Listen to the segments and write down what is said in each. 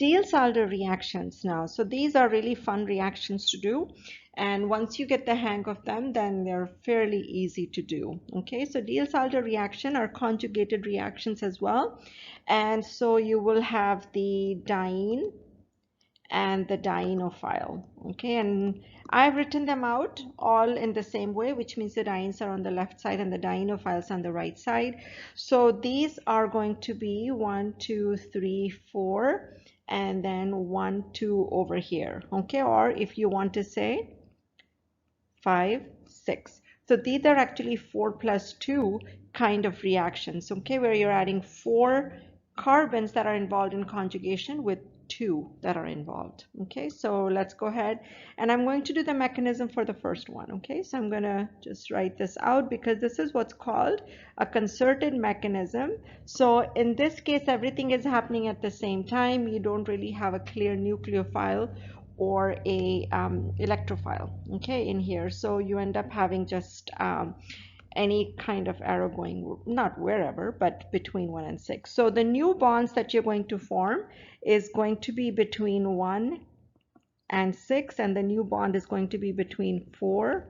Diels-Alder reactions now. So these are really fun reactions to do. And once you get the hang of them, then they're fairly easy to do. Okay, so Diels-Alder reaction are conjugated reactions as well. And so you will have the diene and the dienophile. Okay, and I've written them out all in the same way, which means the dienes are on the left side and the dienophiles on the right side. So these are going to be 1, 2, 3, 4, and then 1, 2 over here. Okay, or if you want to say 5, 6. So these are actually 4 plus 2 kind of reactions, okay, where you're adding 4 carbons that are involved in conjugation with 2 that are involved. Okay, so let's go ahead and I'm going to do the mechanism for the first one. Okay, so I'm going to just write this out because this is what's called a concerted mechanism. So in this case, everything is happening at the same time. You don't really have a clear nucleophile or a electrophile, okay, in here. So you end up having just any kind of arrow going, not wherever, but between 1 and 6. So the new bonds that you're going to form is going to be between 1 and 6, and the new bond is going to be between 4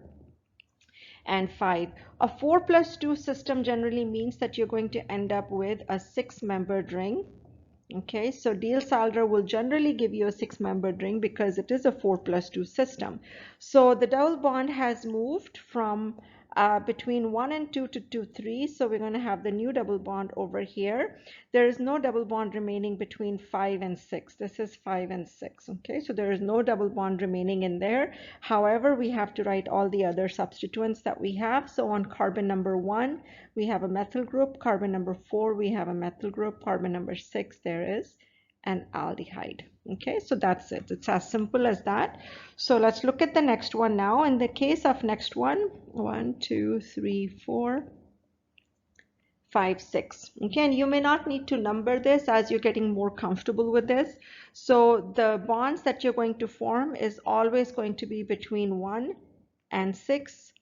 and 5. A 4 plus 2 system generally means that you're going to end up with a 6-membered ring. Okay, so Diels-Alder will generally give you a 6-membered ring because it is a 4 plus 2 system. So the double bond has moved from between 1 and 2 to 2, 3. So we're going to have the new double bond over here. There is no double bond remaining between 5 and 6. This is 5 and 6. Okay, so there is no double bond remaining in there. However, we have to write all the other substituents that we have. So on carbon number 1, we have a methyl group. Carbon number 4, we have a methyl group. Carbon number 6, there is an aldehyde. Okay, so that's it. It's as simple as that. So let's look at the next one now. In the case of next one, 1, 2, 3, 4, 5, 6. Okay, and you may not need to number this as you're getting more comfortable with this. So the bonds that you're going to form is always going to be between 1 and 6,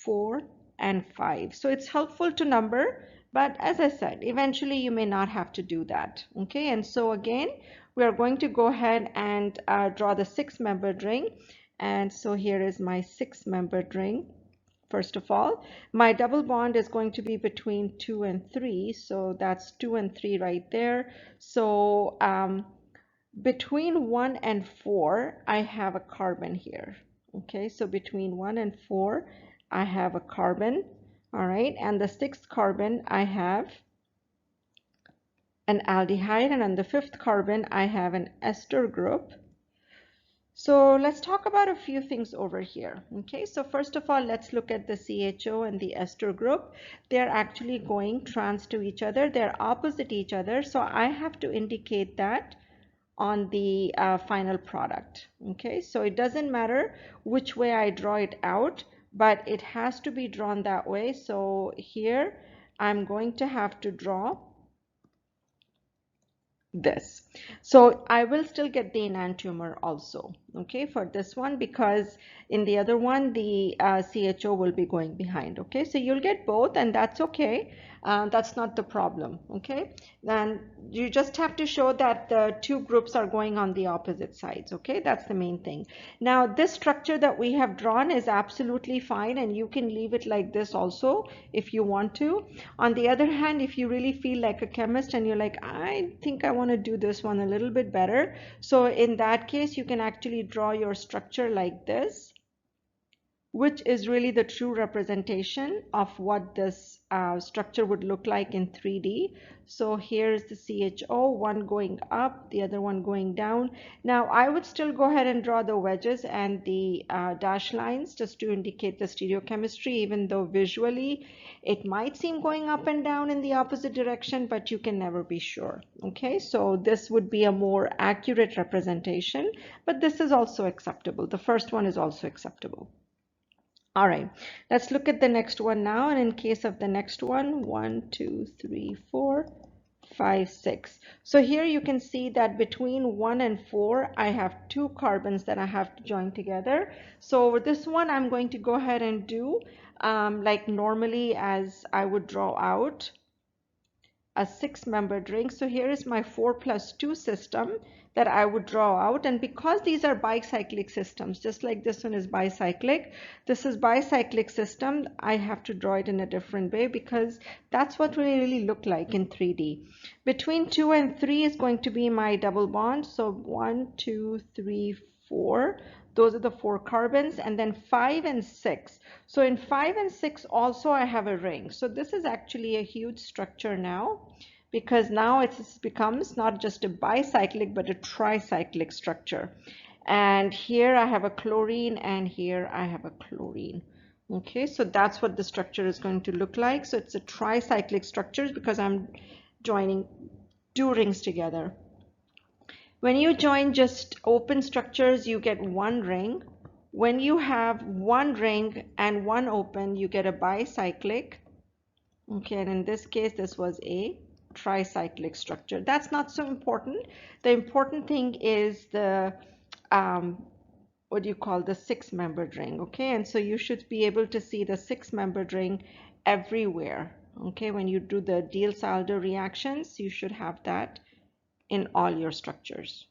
4, and 5. So it's helpful to number, but as I said, eventually you may not have to do that. Okay, and so again, we are going to go ahead and draw the 6-membered ring. And so here is my 6-membered ring. First of all, my double bond is going to be between 2 and 3. So that's 2 and 3 right there. So between 1 and 4, I have a carbon here. Okay, so between 1 and 4, I have a carbon. All right, and the 6th carbon, I have an aldehyde, and on the 5th carbon, I have an ester group. So let's talk about a few things over here. Okay, so first of all, let's look at the CHO and the ester group. They're actually going trans to each other. They're opposite each other. So I have to indicate that on the final product. Okay, so it doesn't matter which way I draw it out, but it has to be drawn that way. So here I'm going to have to draw this. So I will still get the enantiomer also, okay, for this one, because in the other one the CHO will be going behind. Okay, so you'll get both, and that's okay. That's not the problem. Okay, then you just have to show that the two groups are going on the opposite sides. Okay, that's the main thing. Now this structure that we have drawn is absolutely fine, and you can leave it like this also if you want to. On the other hand, if you really feel like a chemist and you're like, I think I want to do this one a little bit better, so in that case you can actually draw your structure like this, which is really the true representation of what this structure would look like in 3D. So here's the CHO, one going up, the other one going down. Now I would still go ahead and draw the wedges and the dash lines just to indicate the stereochemistry, even though visually it might seem going up and down in the opposite direction, but you can never be sure. Okay, so this would be a more accurate representation, but this is also acceptable. The first one is also acceptable. All right, let's look at the next one now. And in case of the next one, 1, 2, 3, 4, 5, 6. So here you can see that between 1 and 4, I have 2 carbons that I have to join together. So this one, I'm going to go ahead and do like normally as I would draw out a 6-membered ring. So here is my 4+2 system that I would draw out. And because these are bicyclic systems, just like this one is bicyclic, this is bicyclic system, I have to draw it in a different way because that's what we really look like in 3D. Between 2 and 3 is going to be my double bond. So 1, 2, 3, 4. Those are the 4 carbons, and then 5 and 6. So in 5 and 6 also I have a ring. So this is actually a huge structure now, because now it becomes not just a bicyclic but a tricyclic structure. And here I have a chlorine and here I have a chlorine. Okay, so that's what the structure is going to look like. So it's a tricyclic structure because I'm joining 2 rings together. When you join just open structures, you get 1 ring. When you have 1 ring and 1 open, you get a bicyclic. Okay, and in this case, this was a tricyclic structure. That's not so important. The important thing is the what do you call the 6-membered ring. Okay, and so you should be able to see the 6-membered ring everywhere. Okay, when you do the Diels-Alder reactions, you should have that in all your structures.